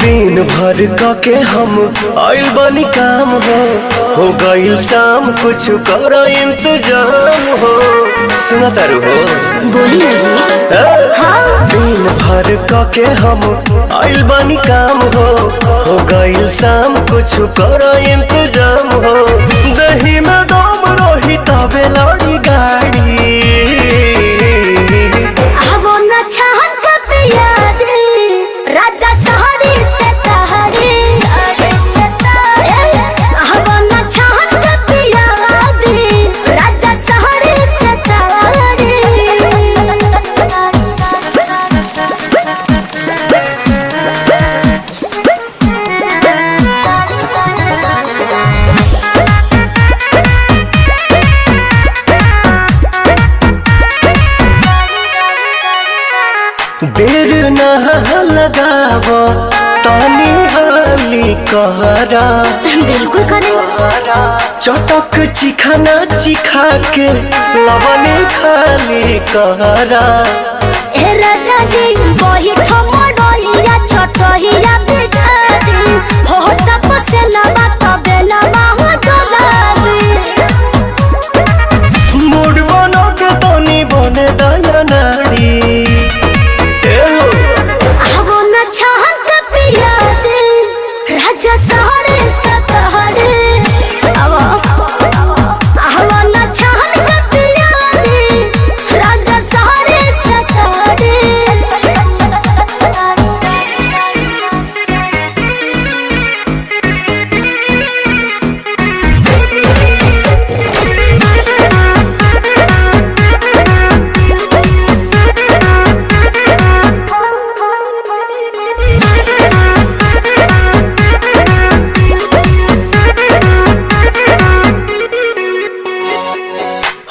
दिन भर के हम आइल बानी काम हो गईल शाम कुछ कर इंतजाम हो। सुना तारू हो बोली ना जी। हाँ। दिन भर के हम आइल बानी काम हो गईल शाम कुछ कर इंतजाम हो। दही में दम रही तबे लड़ी गाड़ी राजा सहरी से तहरी छहन का पिया दी राजा सहरी से तहरी। देर ना लगाव तानी हाली कहरा बिल्कुल करे चटक चिखाना चिखा के लवने खाली कहरा। ए राजा जी वही ठमड़िया छटहिया बिछा दी हो तपसे लबा तबे लबा हो डोलाबी। मूड बनो के तनी बने दया नाड़ी राजा सहरे सतहरे छहन का पिया दी राजा सहरे सतहरे।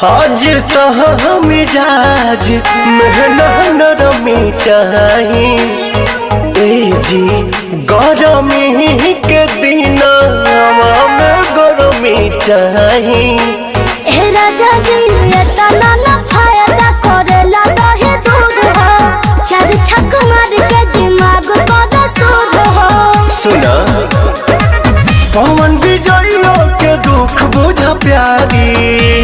आज तो मिजाज मेहना नरमी चाही ए जी गरमी के दिन में गरमी चाही। ए राजा जी इतना ना फायदा करेला दहे दूध हो चार छक मार के दिमाग बड़ा सूद हो। सुना पवन विजय के दुख बुझा प्यारी